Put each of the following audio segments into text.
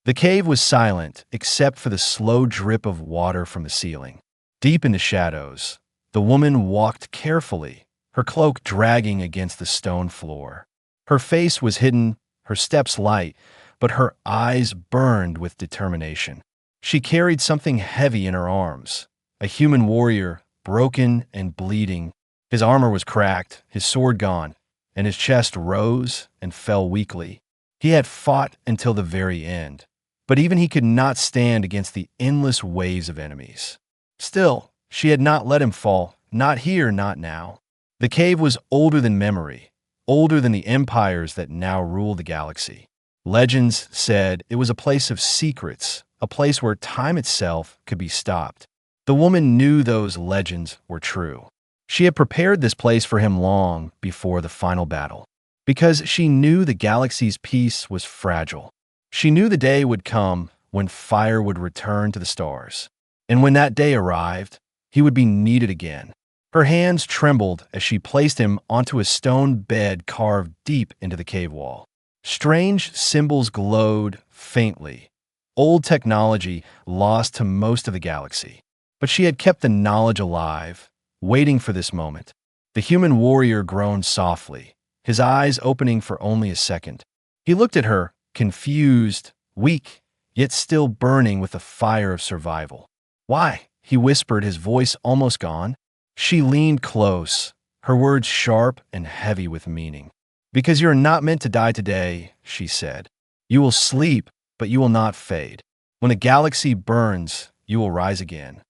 The cave was silent, except for the slow drip of water from the ceiling. Deep in the shadows, the woman walked carefully, her cloak dragging against the stone floor. Her face was hidden, her steps light, but her eyes burned with determination. She carried something heavy in her arms, a human warrior, broken and bleeding. His armor was cracked, his sword gone, and his chest rose and fell weakly. He had fought until the very end, but even he could not stand against the endless waves of enemies. Still, she had not let him fall, not here, not now. The cave was older than memory, older than the empires that now ruled the galaxy. Legends said it was a place of secrets, a place where time itself could be stopped. The woman knew those legends were true. She had prepared this place for him long before the final battle, because she knew the galaxy's peace was fragile. She knew the day would come when fire would return to the stars. And when that day arrived, he would be needed again. Her hands trembled as she placed him onto a stone bed carved deep into the cave wall. Strange symbols glowed faintly, old technology lost to most of the galaxy. But she had kept the knowledge alive, waiting for this moment. The human warrior groaned softly, his eyes opening for only a second. He looked at her, confused, weak, yet still burning with the fire of survival. "Why?" he whispered, his voice almost gone. She leaned close, her words sharp and heavy with meaning. "Because you are not meant to die today," she said. "You will sleep, but you will not fade. When the galaxy burns, you will rise again."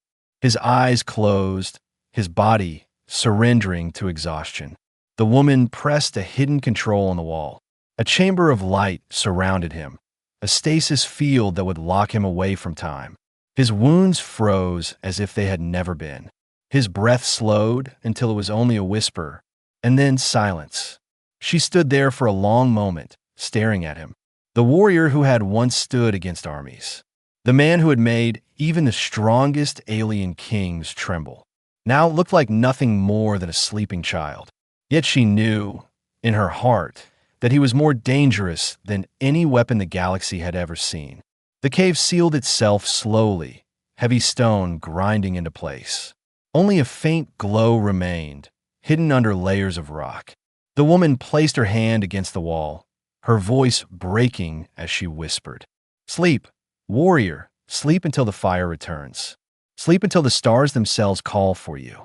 His eyes closed, his body surrendering to exhaustion. The woman pressed a hidden control on the wall. A chamber of light surrounded him, a stasis field that would lock him away from time. His wounds froze as if they had never been. His breath slowed until it was only a whisper, and then silence. She stood there for a long moment, staring at him. The warrior who had once stood against armies. The man who had made even the strongest alien kings tremble. Now looked like nothing more than a sleeping child. Yet she knew, in her heart, that he was more dangerous than any weapon the galaxy had ever seen. The cave sealed itself slowly, heavy stone grinding into place. Only a faint glow remained, hidden under layers of rock. The woman placed her hand against the wall, her voice breaking as she whispered, "Sleep, warrior, sleep until the fire returns. Sleep until the stars themselves call for you."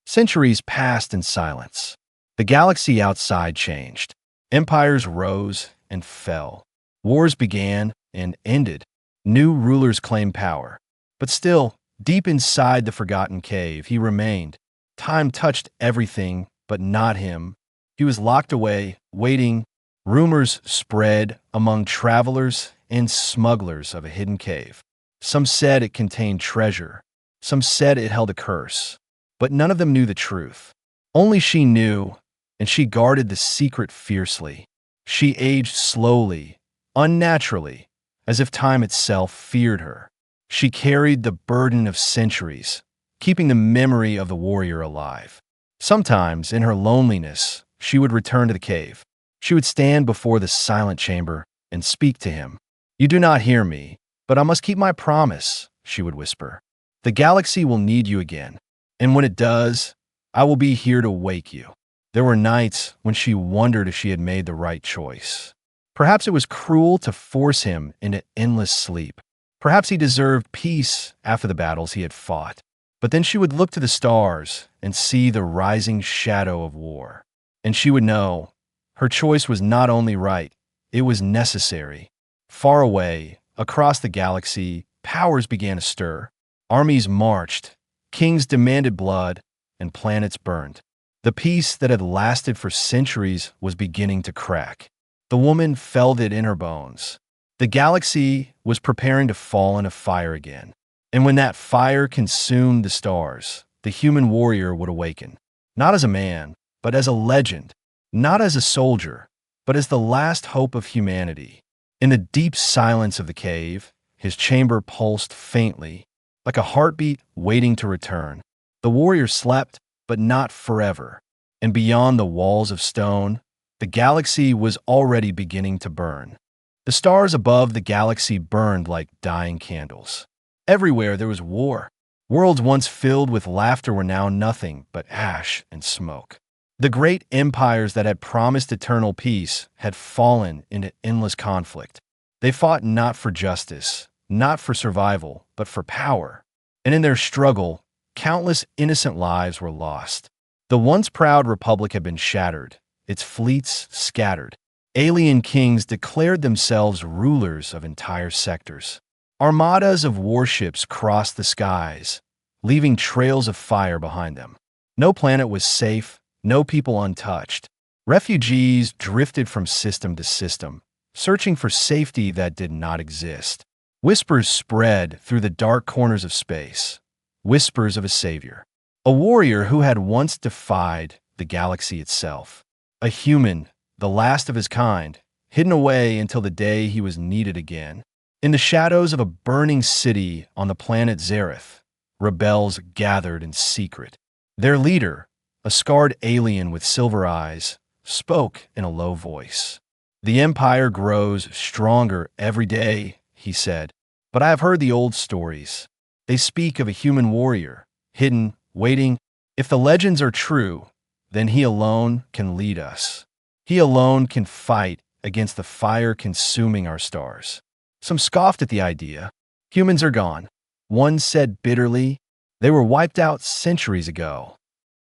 Centuries passed in silence. The galaxy outside changed. Empires rose and fell. Wars began and ended. New rulers claimed power. But still, deep inside the forgotten cave, he remained. Time touched everything, but not him. He was locked away, waiting. Rumors spread among travelers and smugglers of a hidden cave. Some said it contained treasure. Some said it held a curse. But none of them knew the truth. Only she knew, and she guarded the secret fiercely. She aged slowly, unnaturally, as if time itself feared her. She carried the burden of centuries, keeping the memory of the warrior alive. Sometimes, in her loneliness, she would return to the cave. She would stand before the silent chamber and speak to him. "You do not hear me, but I must keep my promise," she would whisper. "The galaxy will need you again, and when it does, I will be here to wake you." There were nights when she wondered if she had made the right choice. Perhaps it was cruel to force him into endless sleep. Perhaps he deserved peace after the battles he had fought. But then she would look to the stars and see the rising shadow of war. And she would know her choice was not only right, it was necessary. Far away, across the galaxy, powers began to stir. Armies marched, kings demanded blood, and planets burned. The peace that had lasted for centuries was beginning to crack. The woman felt it in her bones. The galaxy was preparing to fall into fire again. And when that fire consumed the stars, the human warrior would awaken. Not as a man, but as a legend. Not as a soldier, but as the last hope of humanity. In the deep silence of the cave, his chamber pulsed faintly, like a heartbeat waiting to return. The warrior slept, but not forever. And beyond the walls of stone, the galaxy was already beginning to burn. The stars above the galaxy burned like dying candles. Everywhere there was war. Worlds once filled with laughter were now nothing but ash and smoke. The great empires that had promised eternal peace had fallen into endless conflict. They fought not for justice, not for survival, but for power. And in their struggle, countless innocent lives were lost. The once proud republic had been shattered, its fleets scattered. Alien kings declared themselves rulers of entire sectors. Armadas of warships crossed the skies, leaving trails of fire behind them. No planet was safe, no people untouched. Refugees drifted from system to system, searching for safety that did not exist. Whispers spread through the dark corners of space, whispers of a savior. A warrior who had once defied the galaxy itself. A human, the last of his kind, hidden away until the day he was needed again. In the shadows of a burning city on the planet Zareth, rebels gathered in secret. Their leader, a scarred alien with silver eyes, spoke in a low voice. "The Empire grows stronger every day," he said, "but I have heard the old stories. They speak of a human warrior, hidden, waiting. If the legends are true, then he alone can lead us. He alone can fight against the fire consuming our stars." Some scoffed at the idea. "Humans are gone," one said bitterly. "They were wiped out centuries ago."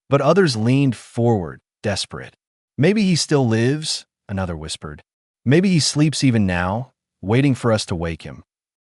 But others leaned forward, desperate. "Maybe he still lives," another whispered. "Maybe he sleeps even now, waiting for us to wake him."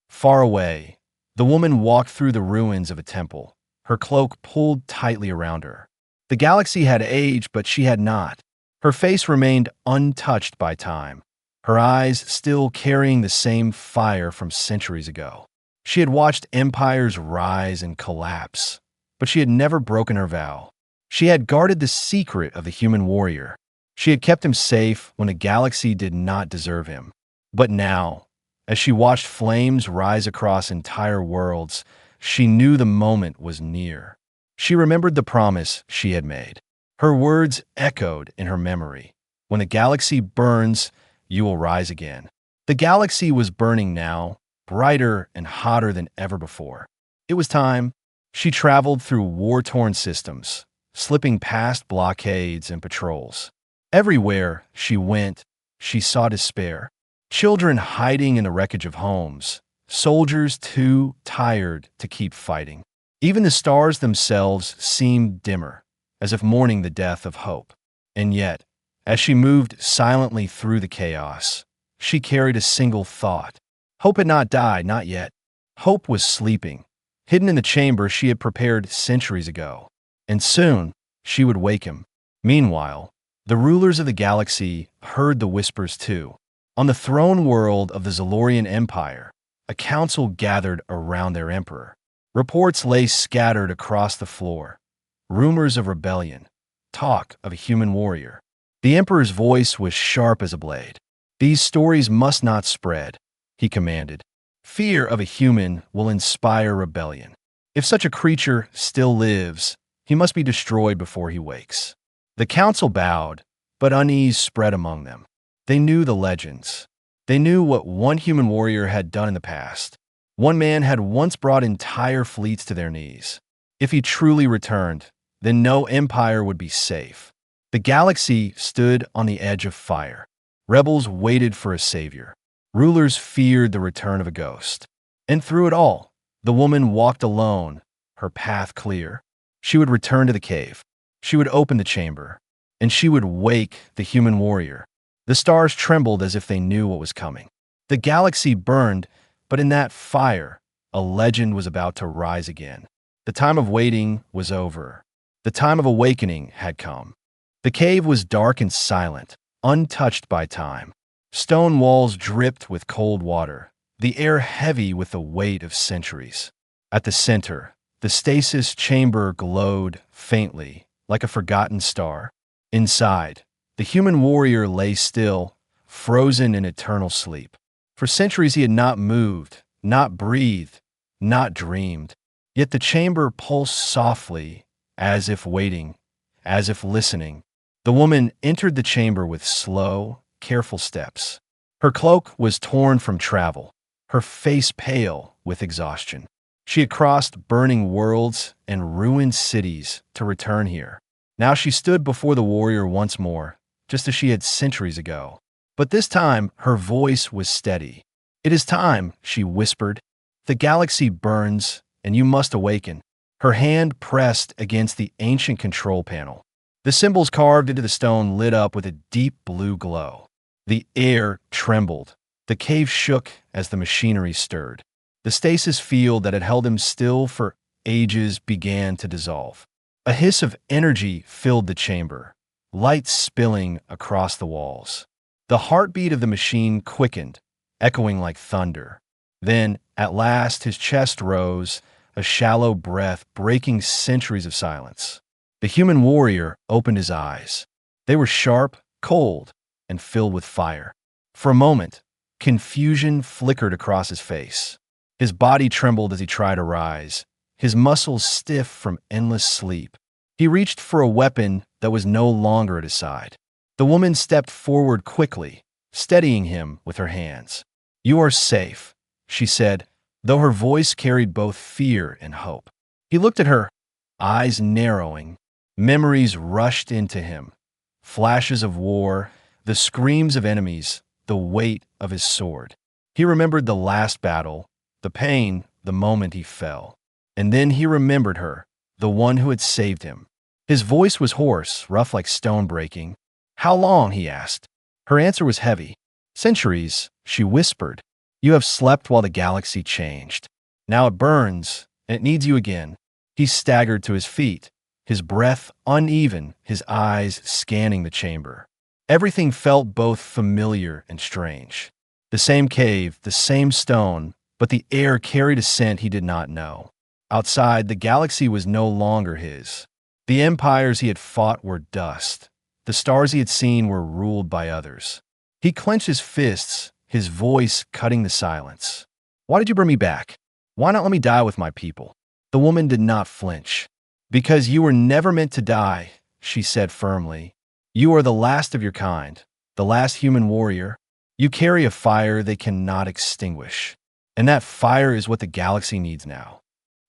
Far away, the woman walked through the ruins of a temple, her cloak pulled tightly around her. The galaxy had aged, but she had not. Her face remained untouched by time, her eyes still carrying the same fire from centuries ago. She had watched empires rise and collapse, but she had never broken her vow. She had guarded the secret of the human warrior. She had kept him safe when the galaxy did not deserve him. But now, as she watched flames rise across entire worlds, she knew the moment was near. She remembered the promise she had made. Her words echoed in her memory. "When the galaxy burns, you will rise again." The galaxy was burning now, brighter and hotter than ever before. It was time. She traveled through war-torn systems, slipping past blockades and patrols. Everywhere she went, she saw despair. Children hiding in the wreckage of homes, soldiers too tired to keep fighting. Even the stars themselves seemed dimmer, as if mourning the death of hope. And yet, as she moved silently through the chaos, she carried a single thought. Hope had not died, not yet. Hope was sleeping, hidden in the chamber she had prepared centuries ago. And soon, she would wake him. Meanwhile, the rulers of the galaxy heard the whispers too. On the throne world of the Zalorian Empire, a council gathered around their emperor. Reports lay scattered across the floor. Rumors of rebellion, talk of a human warrior. The emperor's voice was sharp as a blade. "These stories must not spread," he commanded. "Fear of a human will inspire rebellion. If such a creature still lives, he must be destroyed before he wakes." The council bowed, but unease spread among them. They knew the legends. They knew what one human warrior had done in the past. One man had once brought entire fleets to their knees. If he truly returned, then no empire would be safe. The galaxy stood on the edge of fire. Rebels waited for a savior. Rulers feared the return of a ghost. And through it all, the woman walked alone, her path clear. She would return to the cave. She would open the chamber. And she would wake the human warrior. The stars trembled as if they knew what was coming. The galaxy burned, but in that fire, a legend was about to rise again. The time of waiting was over. The time of awakening had come. The cave was dark and silent, untouched by time. Stone walls dripped with cold water, the air heavy with the weight of centuries. At the center, the stasis chamber glowed faintly, like a forgotten star. Inside, the human warrior lay still, frozen in eternal sleep. For centuries he had not moved, not breathed, not dreamed. Yet the chamber pulsed softly, as if waiting, as if listening. The woman entered the chamber with slow, careful steps. Her cloak was torn from travel, her face pale with exhaustion. She had crossed burning worlds and ruined cities to return here. Now she stood before the warrior once more, just as she had centuries ago. But this time, her voice was steady. "It is time," she whispered. "The galaxy burns, and you must awaken." Her hand pressed against the ancient control panel. The symbols carved into the stone lit up with a deep blue glow. The air trembled. The cave shook as the machinery stirred. The stasis field that had held him still for ages began to dissolve. A hiss of energy filled the chamber, light spilling across the walls. The heartbeat of the machine quickened, echoing like thunder. Then, at last, his chest rose, a shallow breath breaking centuries of silence. The human warrior opened his eyes. They were sharp, cold, and filled with fire. For a moment, confusion flickered across his face. His body trembled as he tried to rise, his muscles stiff from endless sleep. He reached for a weapon that was no longer at his side. The woman stepped forward quickly, steadying him with her hands. "You are safe," she said, though her voice carried both fear and hope. He looked at her, eyes narrowing. Memories rushed into him. Flashes of war, the screams of enemies, the weight of his sword. He remembered the last battle, the pain, the moment he fell. And then he remembered her, the one who had saved him. His voice was hoarse, rough like stone breaking. "How long?" he asked. Her answer was heavy. "Centuries," she whispered. "You have slept while the galaxy changed. Now it burns, and it needs you again." He staggered to his feet, his breath uneven, his eyes scanning the chamber. Everything felt both familiar and strange. The same cave, the same stone, but the air carried a scent he did not know. Outside, the galaxy was no longer his. The empires he had fought were dust. The stars he had seen were ruled by others. He clenched his fists, his voice cutting the silence. "Why did you bring me back? Why not let me die with my people?" The woman did not flinch. "Because you were never meant to die," she said firmly. "You are the last of your kind, the last human warrior. You carry a fire they cannot extinguish. And that fire is what the galaxy needs now."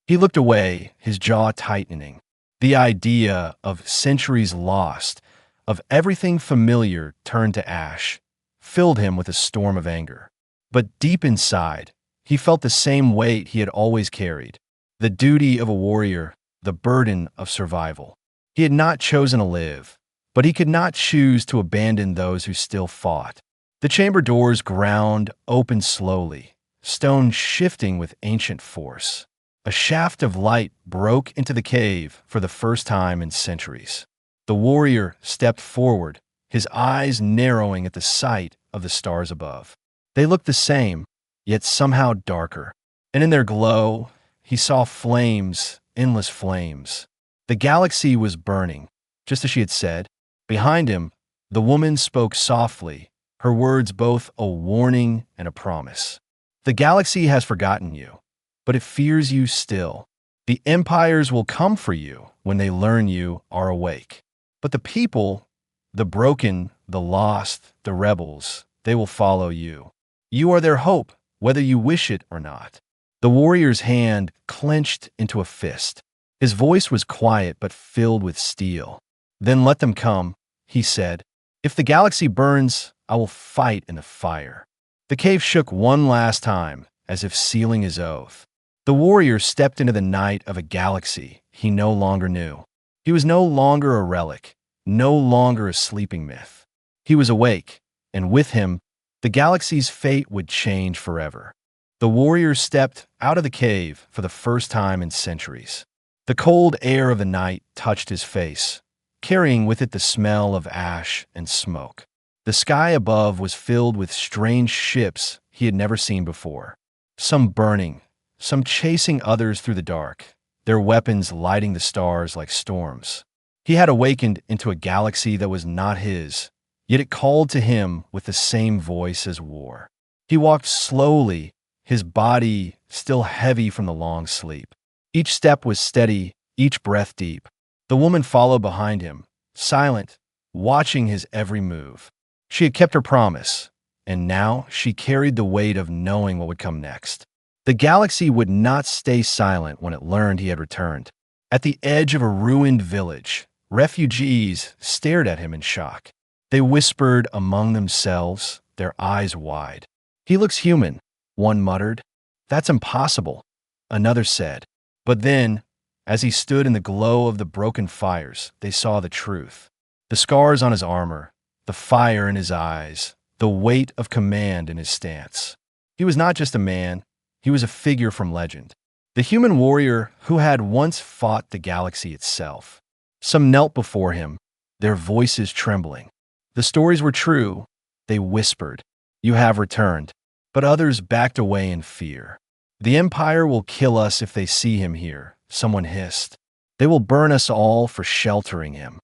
He looked away, his jaw tightening. The idea of centuries lost, of everything familiar turned to ash, filled him with a storm of anger. But deep inside, he felt the same weight he had always carried, the duty of a warrior, the burden of survival. He had not chosen to live, but he could not choose to abandon those who still fought. The chamber doors ground open slowly, stone shifting with ancient force. A shaft of light broke into the cave for the first time in centuries. The warrior stepped forward, his eyes narrowing at the sight of the stars above. They looked the same, yet somehow darker. And in their glow, he saw flames, endless flames. The galaxy was burning, just as she had said. Behind him, the woman spoke softly, her words both a warning and a promise. "The galaxy has forgotten you, but it fears you still. The empires will come for you when they learn you are awake. But the people, the broken, the lost, the rebels, they will follow you. You are their hope, whether you wish it or not." The warrior's hand clenched into a fist. His voice was quiet but filled with steel. "Then let them come," he said. "If the galaxy burns, I will fight in the fire." The cave shook one last time, as if sealing his oath. The warrior stepped into the night of a galaxy he no longer knew. He was no longer a relic, no longer a sleeping myth. He was awake, and with him, the galaxy's fate would change forever. The warrior stepped out of the cave for the first time in centuries. The cold air of the night touched his face, carrying with it the smell of ash and smoke. The sky above was filled with strange ships he had never seen before, some burning, some chasing others through the dark, their weapons lighting the stars like storms. He had awakened into a galaxy that was not his, yet it called to him with the same voice as war. He walked slowly, his body still heavy from the long sleep. Each step was steady, each breath deep. The woman followed behind him, silent, watching his every move. She had kept her promise. and now she carried the weight of knowing what would come next. The galaxy would not stay silent when it learned he had returned. At the edge of a ruined village, refugees stared at him in shock. They whispered among themselves, their eyes wide. "He looks human," one muttered. "That's impossible," another said. But then, as he stood in the glow of the broken fires, they saw the truth. The scars on his armor, the fire in his eyes, the weight of command in his stance. He was not just a man, he was a figure from legend. The human warrior who had once fought the galaxy itself. Some knelt before him, their voices trembling. The stories were true, they whispered, "You have returned." But others backed away in fear. "The Empire will kill us if they see him here," someone hissed. "They will burn us all for sheltering him."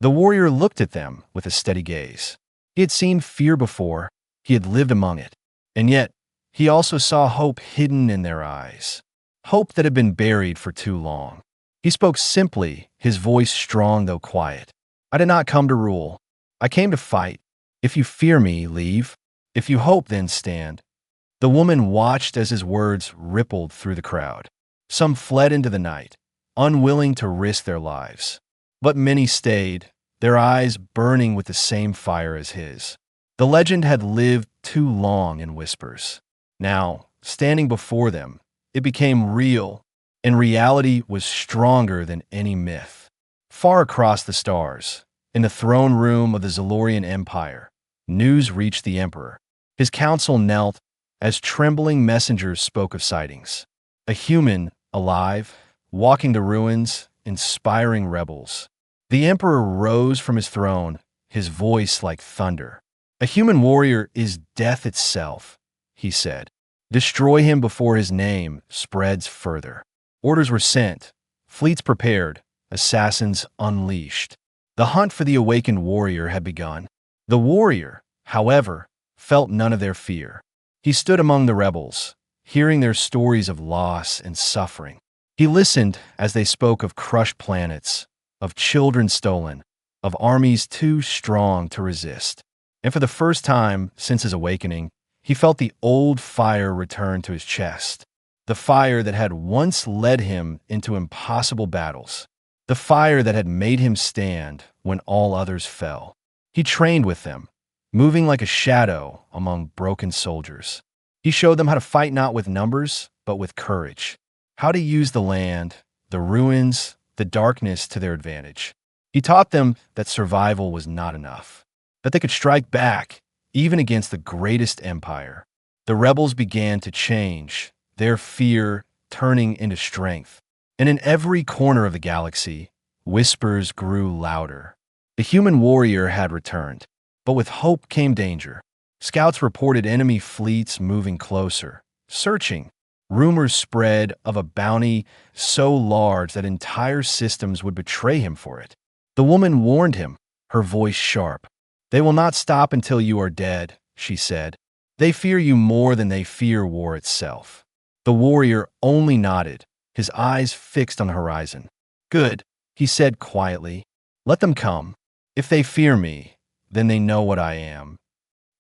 The warrior looked at them with a steady gaze. He had seen fear before, he had lived among it, and yet he also saw hope hidden in their eyes. Hope that had been buried for too long. He spoke simply, his voice strong though quiet. "I did not come to rule. I came to fight. If you fear me, leave. If you hope, then stand." The woman watched as his words rippled through the crowd. Some fled into the night, unwilling to risk their lives. But many stayed, their eyes burning with the same fire as his. The legend had lived too long in whispers. Now, standing before them, it became real, and reality was stronger than any myth. Far across the stars, in the throne room of the Zalorian Empire, news reached the Emperor. His council knelt as trembling messengers spoke of sightings. A human, alive, walking the ruins, inspiring rebels. The Emperor rose from his throne, his voice like thunder. "A human warrior is death itself," he said. "Destroy him before his name spreads further." Orders were sent, fleets prepared, assassins unleashed. The hunt for the awakened warrior had begun. The warrior, however, felt none of their fear. He stood among the rebels, hearing their stories of loss and suffering. He listened as they spoke of crushed planets, of children stolen, of armies too strong to resist. And for the first time since his awakening, he felt the old fire return to his chest. The fire that had once led him into impossible battles. The fire that had made him stand when all others fell. He trained with them, moving like a shadow among broken soldiers. He showed them how to fight not with numbers, but with courage. How to use the land, the ruins, the darkness to their advantage. He taught them that survival was not enough, that they could strike back, even against the greatest empire. The rebels began to change, their fear turning into strength. And in every corner of the galaxy, whispers grew louder. The human warrior had returned, but with hope came danger. Scouts reported enemy fleets moving closer, searching. Rumors spread of a bounty so large that entire systems would betray him for it. The woman warned him, her voice sharp. "They will not stop until you are dead," she said. "They fear you more than they fear war itself." The warrior only nodded, his eyes fixed on the horizon. "Good," he said quietly. "Let them come. If they fear me, then they know what I am."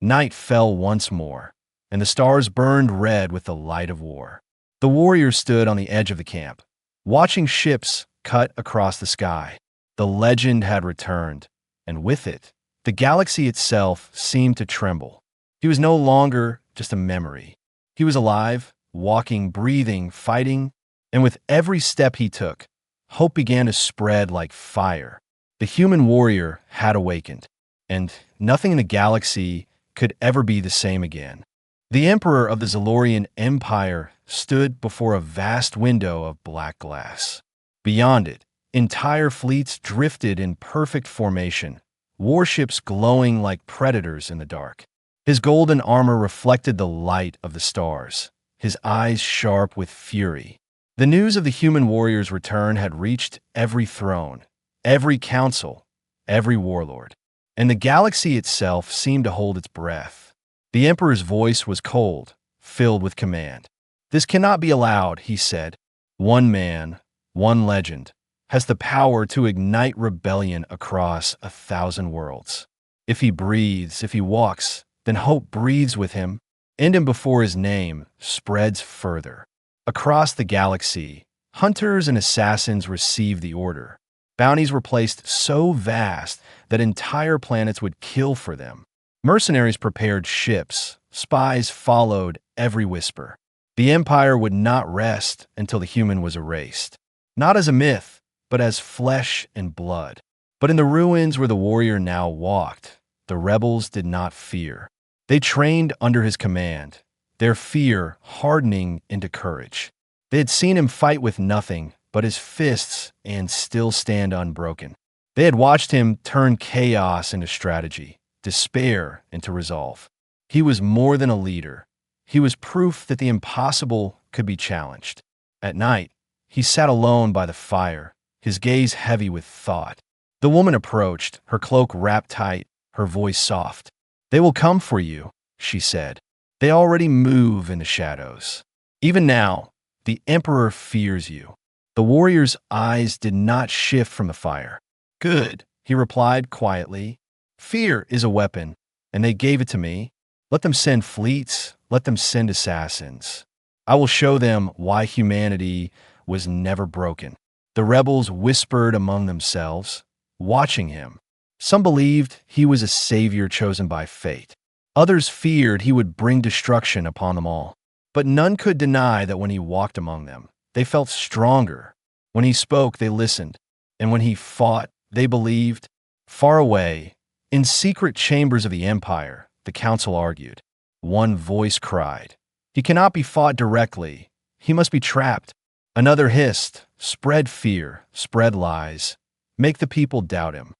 Night fell once more, and the stars burned red with the light of war. The warrior stood on the edge of the camp, watching ships cut across the sky. The legend had returned, and with it, the galaxy itself seemed to tremble. He was no longer just a memory. He was alive, walking, breathing, fighting, and with every step he took, hope began to spread like fire. The human warrior had awakened, and nothing in the galaxy could ever be the same again. The Emperor of the Zalorian Empire stood before a vast window of black glass. Beyond it, entire fleets drifted in perfect formation, warships glowing like predators in the dark. His golden armor reflected the light of the stars, his eyes sharp with fury. The news of the human warrior's return had reached every throne, every council, every warlord, and the galaxy itself seemed to hold its breath. The Emperor's voice was cold, filled with command. "This cannot be allowed," he said. "One man, one legend, has the power to ignite rebellion across 1,000 worlds. If he breathes, if he walks, Then hope breathes with him, in him before his name spreads further. Across the galaxy, hunters and assassins received the order. Bounties were placed so vast that entire planets would kill for them. Mercenaries prepared ships. Spies followed every whisper. The Empire would not rest until the human was erased. Not as a myth, but as flesh and blood. But in the ruins where the warrior now walked, the rebels did not fear. They trained under his command, their fear hardening into courage. They had seen him fight with nothing but his fists and still stand unbroken. They had watched him turn chaos into strategy, despair into resolve. He was more than a leader. He was proof that the impossible could be challenged. At night, he sat alone by the fire, his gaze heavy with thought. The woman approached, her cloak wrapped tight, her voice soft. "They will come for you," she said. "They already move in the shadows. Even now, the Emperor fears you." The warrior's eyes did not shift from the fire. "Good," he replied quietly. "Fear is a weapon, and they gave it to me. Let them send fleets, let them send assassins. I will show them why humanity was never broken." The rebels whispered among themselves, watching him. Some believed he was a savior chosen by fate. Others feared he would bring destruction upon them all. But none could deny that when he walked among them, they felt stronger. When he spoke, they listened. And when he fought, they believed. Far away, in secret chambers of the Empire, the council argued. One voice cried, "He cannot be fought directly. He must be trapped." Another hissed, "Spread fear, spread lies. Make the people doubt him."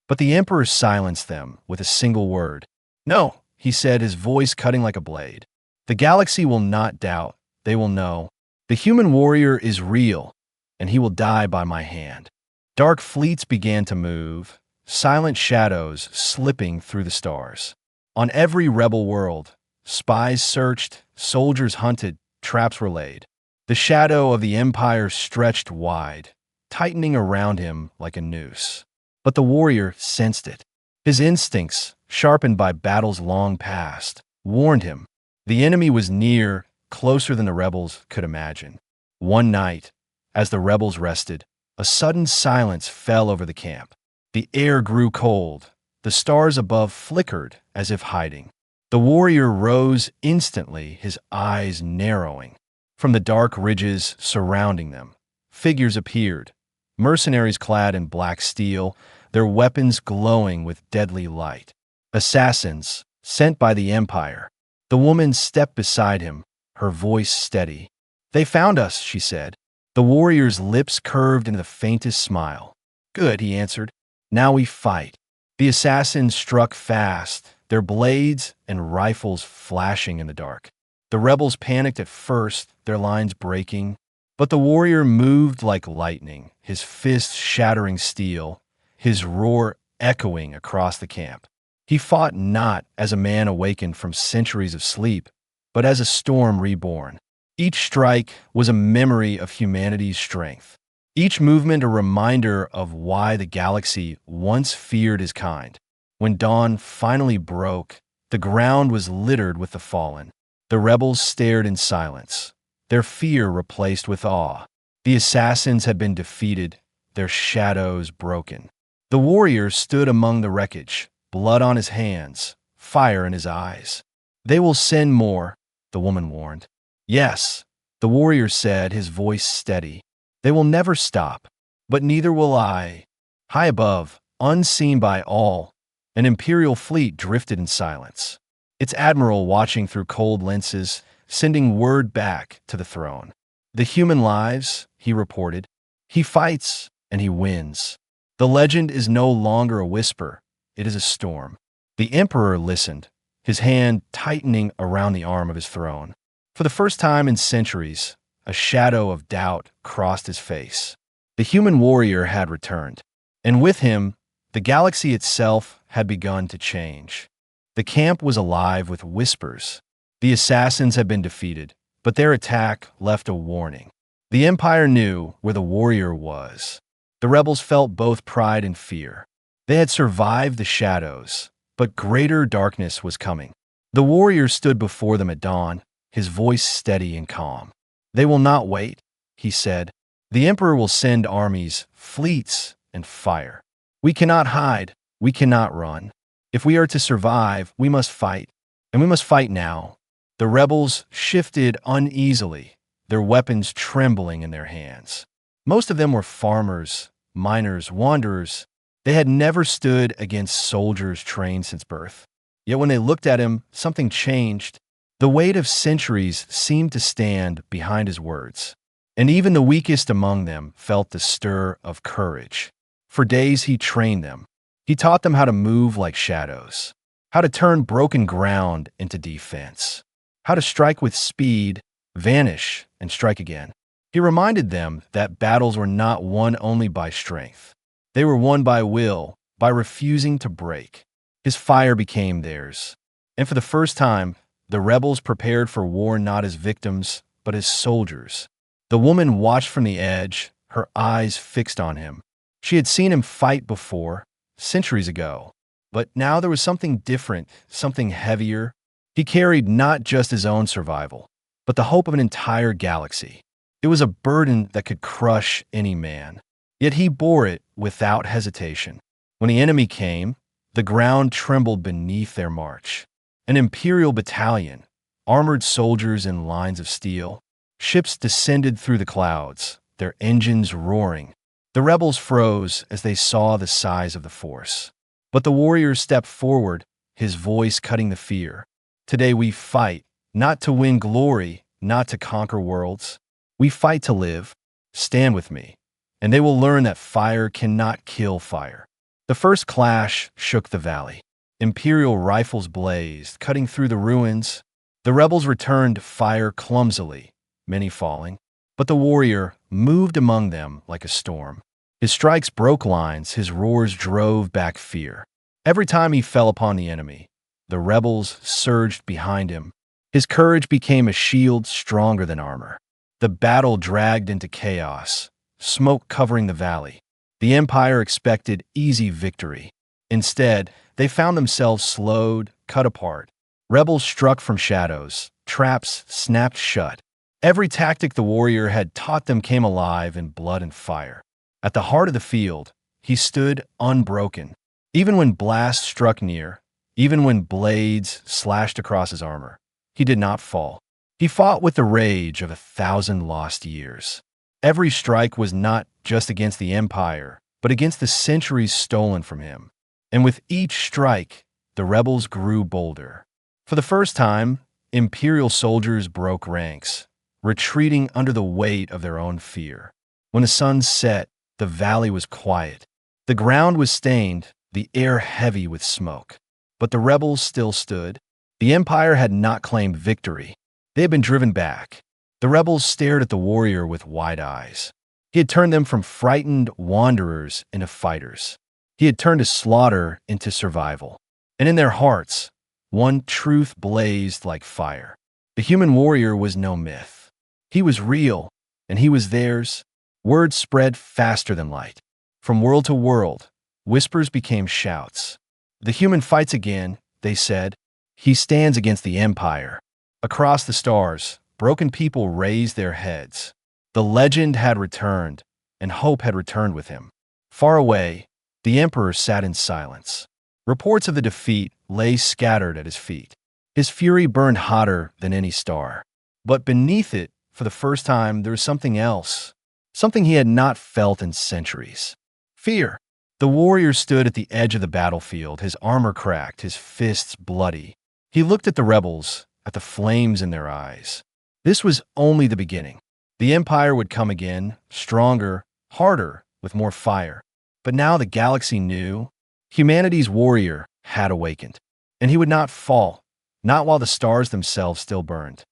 But the Emperor silenced them with a single word. "No," he said, his voice cutting like a blade. "The galaxy will not doubt. They will know. The human warrior is real, and he will die by my hand." Dark fleets began to move, silent shadows slipping through the stars. On every rebel world, spies searched, soldiers hunted, traps were laid. The shadow of the Empire stretched wide, tightening around him like a noose. But the warrior sensed it. His instincts, sharpened by battles long past, warned him. The enemy was near, closer than the rebels could imagine. One night, as the rebels rested, a sudden silence fell over the camp. The air grew cold. The stars above flickered as if hiding. The warrior rose instantly, his eyes narrowing. From the dark ridges surrounding them, figures appeared, mercenaries clad in black steel, their weapons glowing with deadly light. Assassins, sent by the Empire. The woman stepped beside him, her voice steady. "They found us," she said. The warrior's lips curved into the faintest smile. "Good," he answered. "Now we fight." The assassins struck fast, their blades and rifles flashing in the dark. The rebels panicked at first, their lines breaking. But the warrior moved like lightning, his fists shattering steel, his roar echoing across the camp. He fought not as a man awakened from centuries of sleep, but as a storm reborn. Each strike was a memory of humanity's strength. Each movement a reminder of why the galaxy once feared his kind. When dawn finally broke, the ground was littered with the fallen. The rebels stared in silence, their fear replaced with awe. The assassins had been defeated, their shadows broken. The warrior stood among the wreckage, blood on his hands, fire in his eyes. "They will send more," the woman warned. "Yes," the warrior said, his voice steady. "They will never stop, but neither will I." High above, unseen by all, an imperial fleet drifted in silence. Its admiral watching through cold lenses, sending word back to the throne. "The human lives," he reported. "He fights, and he wins. The legend is no longer a whisper, it is a storm." The emperor listened, his hand tightening around the arm of his throne. For the first time in centuries, a shadow of doubt crossed his face. The human warrior had returned, and with him, the galaxy itself had begun to change. The camp was alive with whispers. The assassins had been defeated, but their attack left a warning. The Empire knew where the warrior was. The rebels felt both pride and fear. They had survived the shadows, but greater darkness was coming. The warrior stood before them at dawn, his voice steady and calm. "They will not wait," he said. "The emperor will send armies, fleets, and fire. We cannot hide, we cannot run. If we are to survive, we must fight, and we must fight now." The rebels shifted uneasily, their weapons trembling in their hands. Most of them were farmers, miners, wanderers. They had never stood against soldiers trained since birth. Yet when they looked at him, something changed. The weight of centuries seemed to stand behind his words, and even the weakest among them felt the stir of courage. For days he trained them. He taught them how to move like shadows, how to turn broken ground into defense, how to strike with speed, vanish, and strike again. He reminded them that battles were not won only by strength. They were won by will, by refusing to break. His fire became theirs. And for the first time, the rebels prepared for war not as victims, but as soldiers. The woman watched from the edge, her eyes fixed on him. She had seen him fight before, centuries ago. But now there was something different, something heavier. He carried not just his own survival, but the hope of an entire galaxy. It was a burden that could crush any man. Yet he bore it without hesitation. When the enemy came, the ground trembled beneath their march. An imperial battalion, armored soldiers in lines of steel. Ships descended through the clouds, their engines roaring. The rebels froze as they saw the size of the force. But the warrior stepped forward, his voice cutting the fear. "Today we fight, not to win glory, not to conquer worlds. We fight to live. Stand with me, and they will learn that fire cannot kill fire." The first clash shook the valley. Imperial rifles blazed, cutting through the ruins. The rebels returned fire clumsily, many falling. But the warrior moved among them like a storm. His strikes broke lines, his roars drove back fear. Every time he fell upon the enemy, the rebels surged behind him. His courage became a shield stronger than armor. The battle dragged into chaos, smoke covering the valley. The Empire expected easy victory. Instead, they found themselves slowed, cut apart. Rebels struck from shadows, traps snapped shut. Every tactic the warrior had taught them came alive in blood and fire. At the heart of the field, he stood unbroken. Even when blasts struck near, even when blades slashed across his armor, he did not fall. He fought with the rage of 1,000 lost years. Every strike was not just against the Empire, but against the centuries stolen from him. And with each strike, the rebels grew bolder. For the first time, Imperial soldiers broke ranks, retreating under the weight of their own fear. When the sun set, the valley was quiet. The ground was stained, the air heavy with smoke. But the rebels still stood. The Empire had not claimed victory. They had been driven back. The rebels stared at the warrior with wide eyes. He had turned them from frightened wanderers into fighters. He had turned his slaughter into survival. And in their hearts, one truth blazed like fire. The human warrior was no myth. He was real, and he was theirs. Words spread faster than light. From world to world, whispers became shouts. "The human fights again," they said. "He stands against the Empire." Across the stars, broken people raised their heads. The legend had returned, and hope had returned with him. Far away, the Emperor sat in silence. Reports of the defeat lay scattered at his feet. His fury burned hotter than any star. But beneath it, for the first time, there was something else, something he had not felt in centuries. Fear. The warrior stood at the edge of the battlefield, his armor cracked, his fists bloody. He looked at the rebels, at the flames in their eyes. This was only the beginning. The Empire would come again, stronger, harder, with more fire. But now the galaxy knew humanity's warrior had awakened. And he would not fall, not while the stars themselves still burned.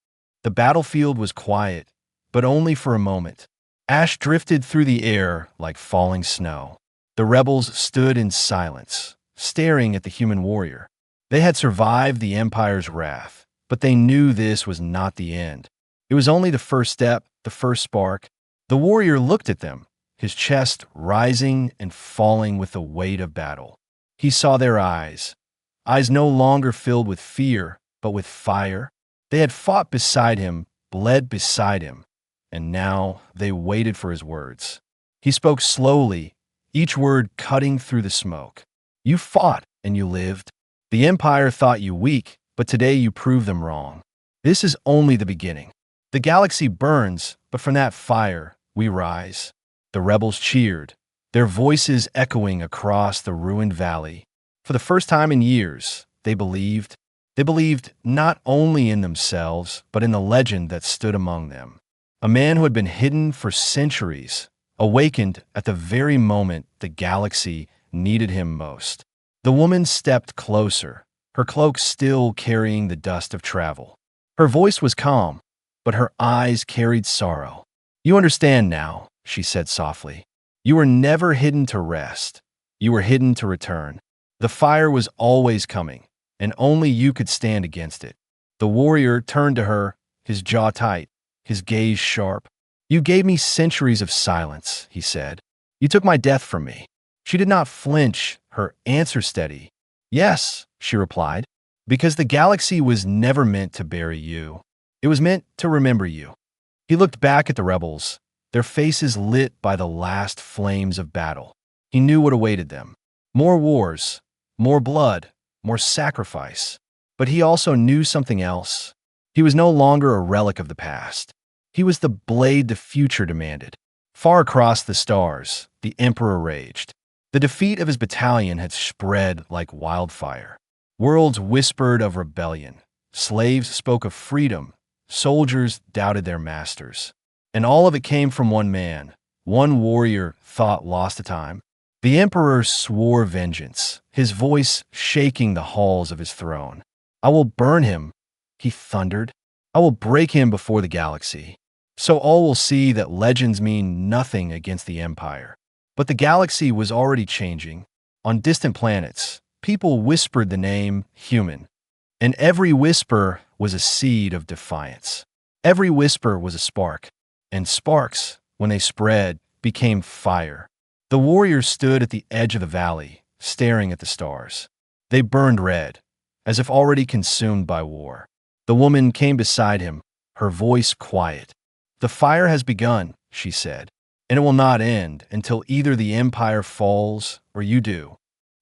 The battlefield was quiet, but only for a moment. Ash drifted through the air like falling snow. The rebels stood in silence, staring at the human warrior. They had survived the Empire's wrath, but they knew this was not the end. It was only the first step, the first spark. The warrior looked at them, his chest rising and falling with the weight of battle. He saw their eyes no longer filled with fear, but with fire. They had fought beside him, bled beside him, and now they waited for his words. He spoke slowly, each word cutting through the smoke. You fought, and you lived. The Empire thought you weak, but today you prove them wrong. This is only the beginning. The galaxy burns, but from that fire, we rise. The rebels cheered, their voices echoing across the ruined valley. For the first time in years, they believed. They believed not only in themselves, but in the legend that stood among them. A man who had been hidden for centuries, awakened at the very moment the galaxy needed him most. The woman stepped closer, her cloak still carrying the dust of travel. Her voice was calm, but her eyes carried sorrow. You understand now, she said softly. You were never hidden to rest. You were hidden to return. The fire was always coming, and only you could stand against it. The warrior turned to her, his jaw tight, his gaze sharp. You gave me centuries of silence, he said. You took my death from me. She did not flinch, her answer steady. Yes, she replied, because the galaxy was never meant to bury you. It was meant to remember you. He looked back at the rebels, their faces lit by the last flames of battle. He knew what awaited them. More wars, more blood, more sacrifice. But he also knew something else. He was no longer a relic of the past. He was the blade the future demanded. Far across the stars, the Emperor raged. The defeat of his battalion had spread like wildfire. Worlds whispered of rebellion. Slaves spoke of freedom. Soldiers doubted their masters. And all of it came from one man, one warrior thought lost to time. The Emperor swore vengeance, his voice shaking the halls of his throne. I will burn him, he thundered. I will break him before the galaxy. So all will see that legends mean nothing against the Empire. But the galaxy was already changing. On distant planets, people whispered the name human. And every whisper was a seed of defiance. Every whisper was a spark. And sparks, when they spread, became fire. The warriors stood at the edge of the valley, staring at the stars. They burned red, as if already consumed by war. The woman came beside him, her voice quiet. The fire has begun, she said, and it will not end until either the Empire falls or you do.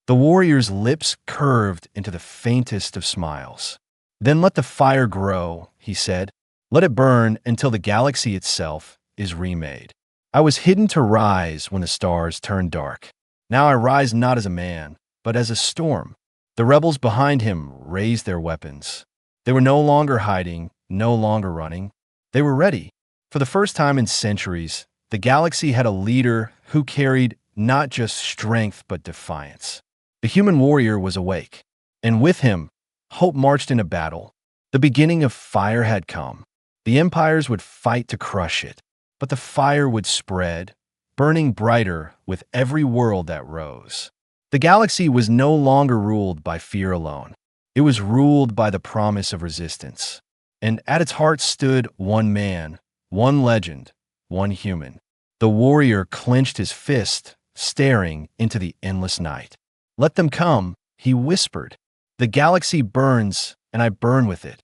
The warrior's lips curved into the faintest of smiles. Then let the fire grow, he said. Let it burn until the galaxy itself is remade. I was hidden to rise when the stars turned dark. Now I rise not as a man, but as a storm. The rebels behind him raised their weapons. They were no longer hiding, no longer running. They were ready. For the first time in centuries, the galaxy had a leader who carried not just strength but defiance. The human warrior was awake, and with him, hope marched into battle. The beginning of fire had come. The empires would fight to crush it, but the fire would spread, burning brighter with every world that rose. The galaxy was no longer ruled by fear alone. It was ruled by the promise of resistance. And at its heart stood one man, one legend, one human. The warrior clenched his fist, staring into the endless night. Let them come, he whispered. The galaxy burns, and I burn with it.